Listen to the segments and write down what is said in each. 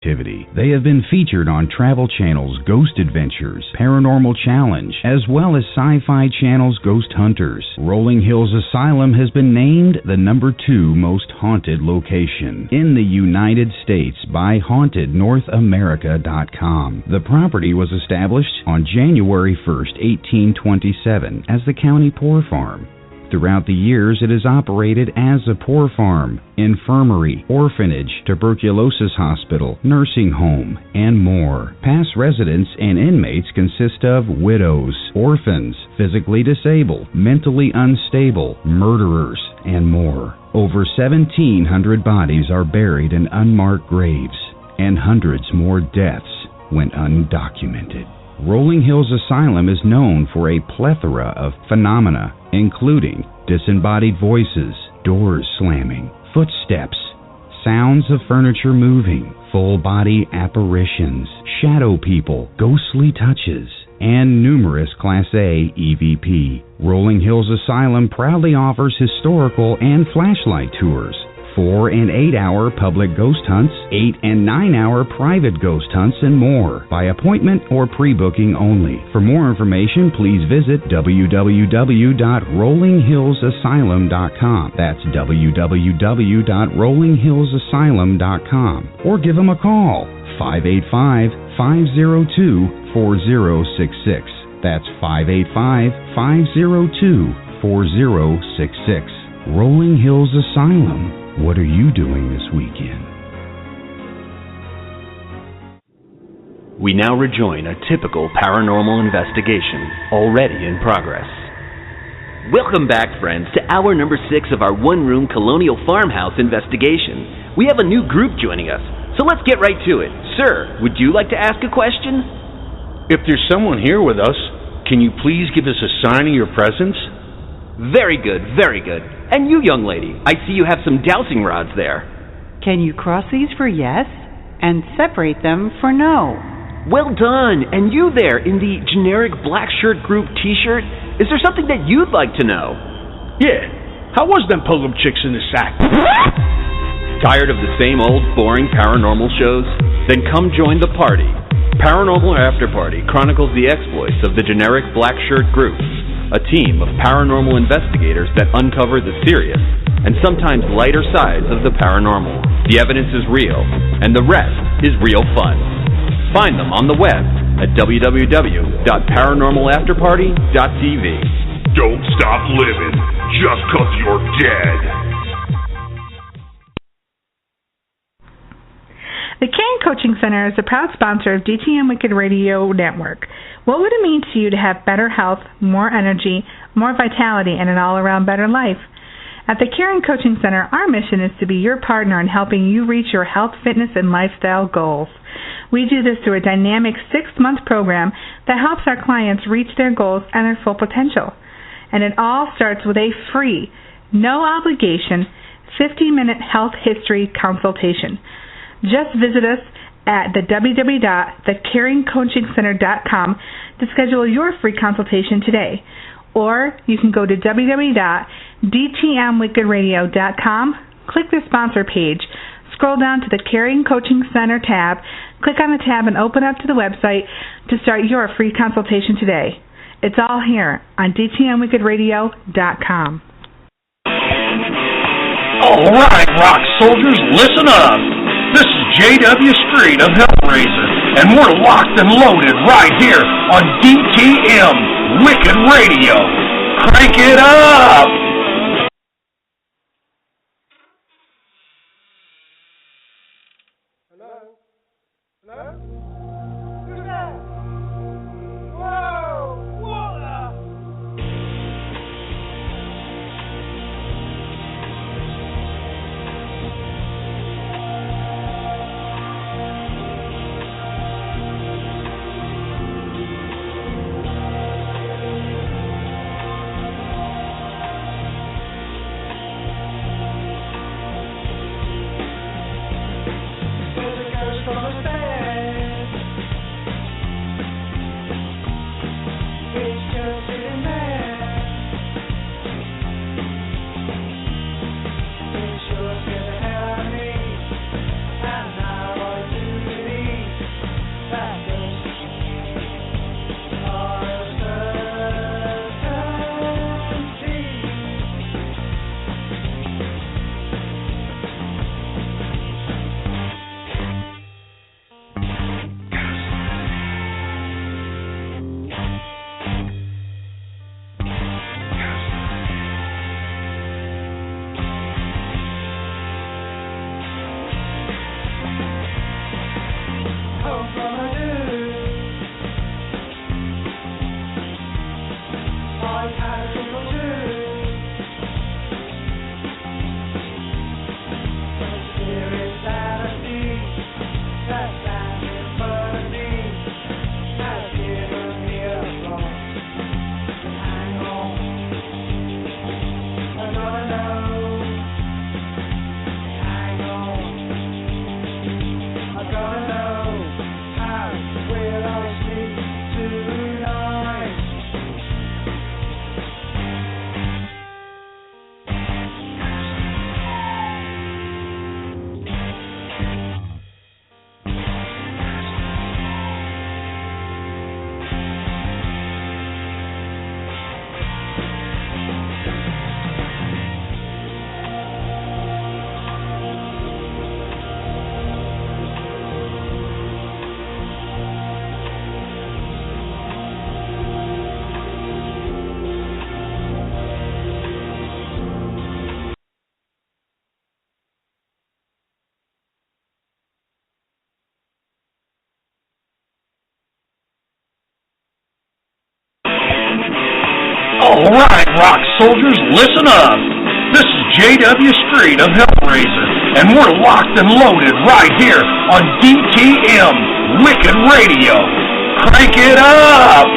activity. They have been featured on Travel Channel's Ghost Adventures, Paranormal Challenge, as well as Sci-Fi Channel's Ghost Hunters. Rolling Hills Asylum has been named the #2 most haunted location in the United States by HauntedNorthAmerica.com. The property was established on January 1st, 1827 as the county poor farm. Throughout the years, it is operated as a poor farm, infirmary, orphanage, tuberculosis hospital, nursing home, and more. Past residents and inmates consist of widows, orphans, physically disabled, mentally unstable, murderers, and more. Over 1,700 bodies are buried in unmarked graves, and hundreds more deaths went undocumented. Rolling Hills Asylum is known for a plethora of phenomena, including disembodied voices, doors slamming, footsteps, sounds of furniture moving, full-body apparitions, shadow people, ghostly touches, and numerous Class A EVP. Rolling Hills Asylum proudly offers historical and flashlight tours, 4- and 8-hour public ghost hunts, 8- and 9-hour private ghost hunts, and more, by appointment or pre-booking only. For more information, please visit www.rollinghillsasylum.com. That's www.rollinghillsasylum.com. Or give them a call, 585-502-4066. That's 585-502-4066. Rolling Hills Asylum. What are you doing this weekend? We now rejoin a typical paranormal investigation, already in progress. Welcome back, friends, to hour number 6 of our one-room colonial farmhouse investigation. We have a new group joining us, so let's get right to it. Sir, would you like to ask a question? If there's someone here with us, can you please give us a sign of your presence? Very good, very good. And you, young lady, I see you have some dowsing rods there. Can you cross these for yes and separate them for no? Well done. And you there in the generic black shirt group t-shirt, is there something that you'd like to know? Yeah. How was them pull-up chicks in the sack? Tired of the same old boring paranormal shows? Then come join the party. Paranormal After Party chronicles the exploits of the generic black shirt group, a team of paranormal investigators that uncover the serious and sometimes lighter sides of the paranormal. The evidence is real, and the rest is real fun. Find them on the web at www.paranormalafterparty.tv. Don't stop living just 'cause you're dead. The Caring Coaching Center is a proud sponsor of D.T.M Wicked Radio Network. What would it mean to you to have better health, more energy, more vitality, and an all-around better life? At the Caring Coaching Center, our mission is to be your partner in helping you reach your health, fitness, and lifestyle goals. We do this through a dynamic 6-month program that helps our clients reach their goals and their full potential. And it all starts with a free, no-obligation, 50-minute health history consultation. Just visit us at the www.thecaringcoachingcenter.com to schedule your free consultation today. Or you can go to www.dtmwickedradio.com, click the sponsor page, scroll down to the Caring Coaching Center tab, click on the tab and open up to the website to start your free consultation today. It's all here on dtmwickedradio.com. All right, rock soldiers, listen up. This is J.W. Street of Hellraiser, and we're locked and loaded right here on D.T.M. Wicked Radio. Crank it up! Hello? Hello? Who's that? Whoa! Water! There's a ghost on the stairs. All right, rock soldiers, listen up. This is J.W. Street of Hellraiser, and we're locked and loaded right here on D.T.M. Wicked Radio. Crank it up!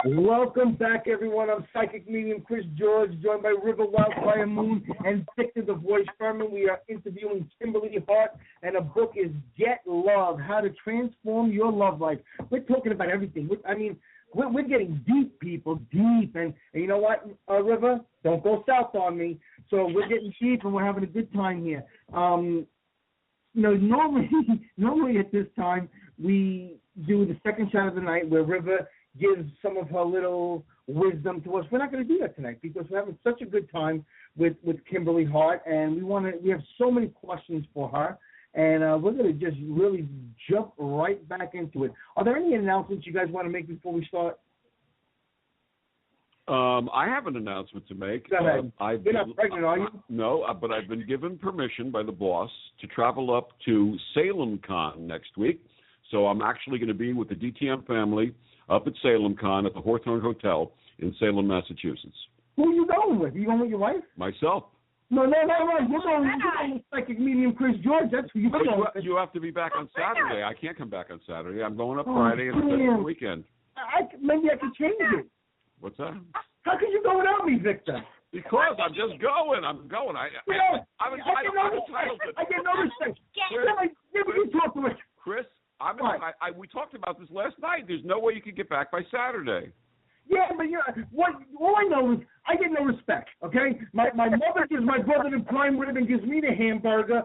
Welcome back, everyone. I'm Psychic Medium Chris George, joined by River Wildfire Moon and Victor the Voice Furman. We are interviewing Kimberly Hart, and the book is Get Love, How to Transform Your Love Life. We're talking about everything. We're getting deep, people, deep. And you know what, River? Don't go south on me. So we're getting deep, and we're having a good time here. Normally at this time, we do the second shot of the night where River gives some of her little wisdom to us. We're not going to do that tonight because we're having such a good time with Kimberly Hart, and we have so many questions for her, and we're going to just really jump right back into it. Are there any announcements you guys want to make before we start? I have an announcement to make. Go ahead. You're not pregnant, are you? No, but I've been given permission by the boss to travel up to Salem Con next week. So I'm actually going to be with the D.T.M. family up at Salem Con at the Hawthorne Hotel in Salem, Massachusetts. Who are you going with? Are you going with your wife? Myself. No. You're going with Psychic Medium Chris George. That's who you're going with. You have to be back on Saturday. I can't come back on Saturday. I'm going up Friday and spend the weekend. Maybe I could change it. What's that? How could you go without me, Victor? Because I'm just going. I'm entitled to. I get no respect. Never can talk to us. Chris, we talked about this last night. There's no way you could get back by Saturday. Yeah, but all I know is I get no respect, okay? My mother gives my brother the prime rib and gives me the hamburger.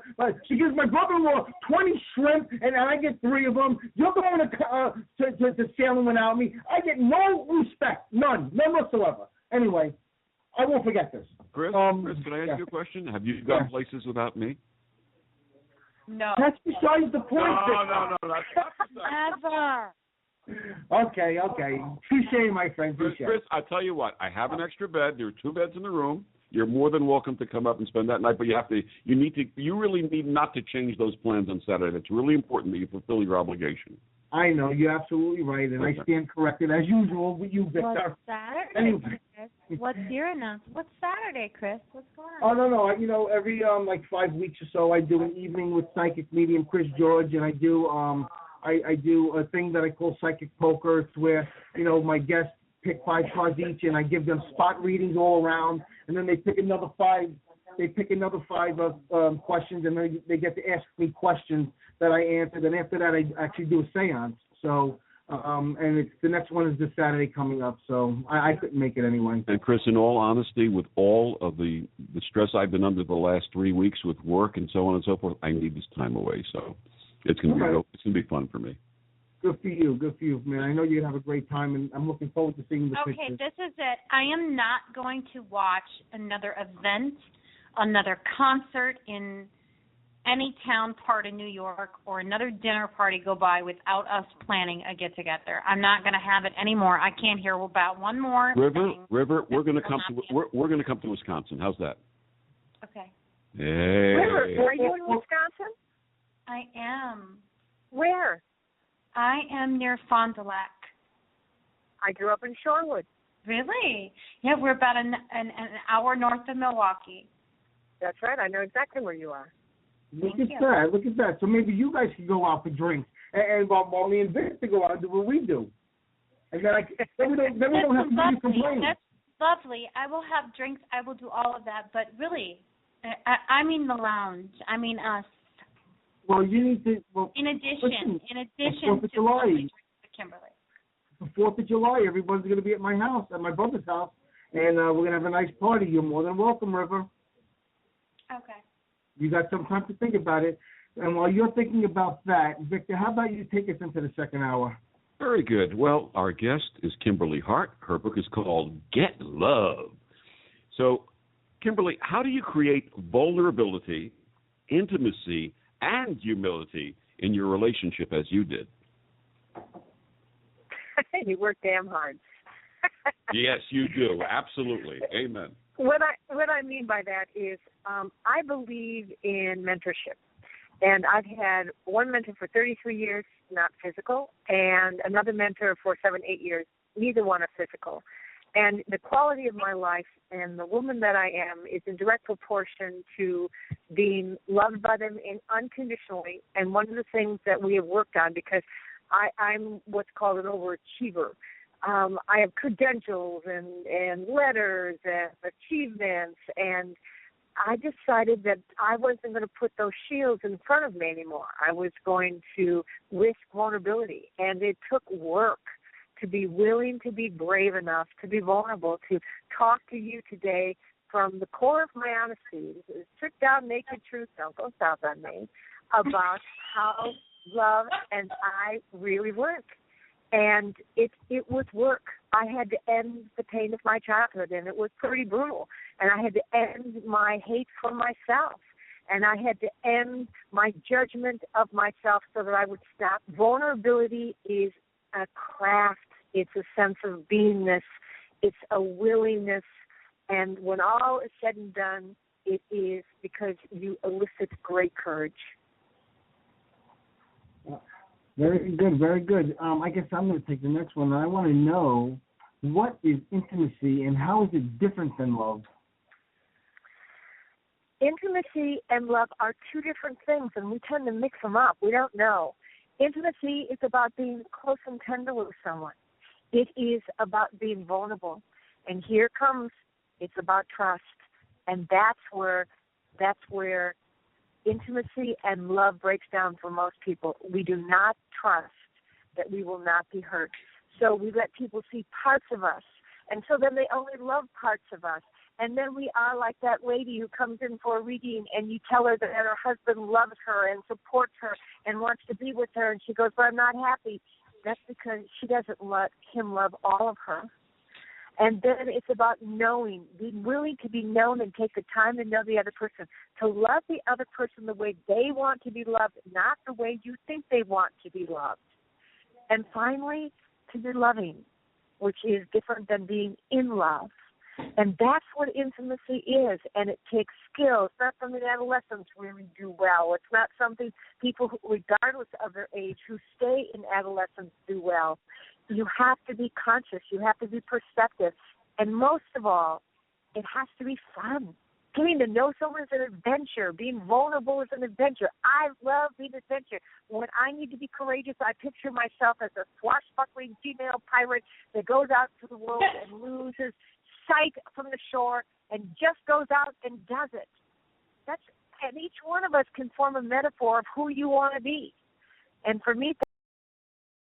She gives my brother-in-law 20 shrimp, and I get 3 of them. You're going to Salem without me. I get no respect, none whatsoever. Anyway, I won't forget this. Chris, can I ask you a question? Have you gone places without me? No. That's besides the point. No. That's Never. Okay. Touché, my friend. Touché. Chris, I'll tell you what. I have an extra bed. There are 2 beds in the room. You're more than welcome to come up and spend that night, but you really need not to change those plans on Saturday. It's really important that you fulfill your obligation. I know, you're absolutely right, and I stand corrected as usual with you, Victor. What's Saturday, anyway. Chris? What's your announcement? What's Saturday, Chris? What's going on? Oh, no. Every 5 weeks or so, I do an evening with Psychic Medium Chris George, and I do I do a thing that I call Psychic Poker. It's where my guests pick 5 cards each, and I give them spot readings all around, and then they pick another 5. They pick another 5 questions, and then they get to ask me questions that I answered. And after that, I actually do a seance. So, and the next one is this Saturday coming up. So I couldn't make it anyway. And Chris, in all honesty, with all of the stress I've been under the last 3 weeks with work and so on and so forth, I need this time away. So it's gonna be fun for me. Good for you, man. I know you're gonna have a great time, and I'm looking forward to seeing the pictures. Okay, this is it. I am not going to watch another event, another concert in any town part of New York, or another dinner party go by without us planning a get-together. I'm not going to have it anymore. I can't hear about one more thing. River, we're going to come to Wisconsin. How's that? Okay. Hey. River, are you in Wisconsin? I am. Where? I am near Fond du Lac. I grew up in Shorewood. Really? Yeah, we're about an hour north of Milwaukee. That's right. I know exactly where you are. Look at that. So maybe you guys can go out for drinks, and while me and Victor go out and do what we do. And then we don't have to complain. That's lovely. I will have drinks. I will do all of that. But really, I mean the lounge. I mean us. Well, you need to. Well, in addition to lovely drinks with Kimberly. For 4th of July, everyone's going to be at my house, at my brother's house, and we're going to have a nice party. You're more than welcome, River. Okay. You got some time to think about it. And while you're thinking about that, Victor, how about you take us into the second hour? Very good. Well, our guest is Kimberly Hart. Her book is called Get Love. So, Kimberly, how do you create vulnerability, intimacy, and humility in your relationship as you did? You work damn hard. Yes, you do. Absolutely. Amen. What I mean by that is I believe in mentorship. And I've had one mentor for 33 years, not physical, and another mentor for 7-8 years, neither one are physical. And the quality of my life and the woman that I am is in direct proportion to being loved by them unconditionally. And one of the things that we have worked on, because I'm what's called an overachiever. I have credentials and letters and achievements, and I decided that I wasn't going to put those shields in front of me anymore. I was going to risk vulnerability, and it took work to be willing to be brave enough to be vulnerable, to talk to you today from the core of my honesty, strict down, naked truth, don't go south on me, about how love and I really work. And it was work. I had to end the pain of my childhood, and it was pretty brutal. And I had to end my hate for myself. And I had to end my judgment of myself so that I would stop. Vulnerability is a craft. It's a sense of beingness. It's a willingness. And when all is said and done, it is because you elicit great courage. Very good, very good. I guess I'm going to take the next one. I want to know, what is intimacy and how is it different than love? Intimacy and love are two different things, and we tend to mix them up. We don't know. Intimacy is about being close and tender with someone. It is about being vulnerable. And here comes, it's about trust. And that's where intimacy and love breaks down for most people. We do not trust that we will not be hurt. So we let people see parts of us. And so then they only love parts of us. And then we are like that lady who comes in for a reading, and you tell her that her husband loves her and supports her and wants to be with her, and she goes, but I'm not happy. That's because she doesn't let him love all of her. And then it's about knowing, being willing to be known and take the time to know the other person, to love the other person the way they want to be loved, not the way you think they want to be loved. And finally, to be loving, which is different than being in love. And that's what intimacy is, and it takes skill. It's not something adolescents really do well. It's not something people, regardless of their age, who stay in adolescence do well. You have to be conscious. You have to be perceptive. And most of all, it has to be fun. Getting to know someone is an adventure. Being vulnerable is an adventure. I love being an adventure. When I need to be courageous, I picture myself as a swashbuckling female pirate that goes out to the world and loses sight from the shore and just goes out and does it. And each one of us can form a metaphor of who you want to be. And for me,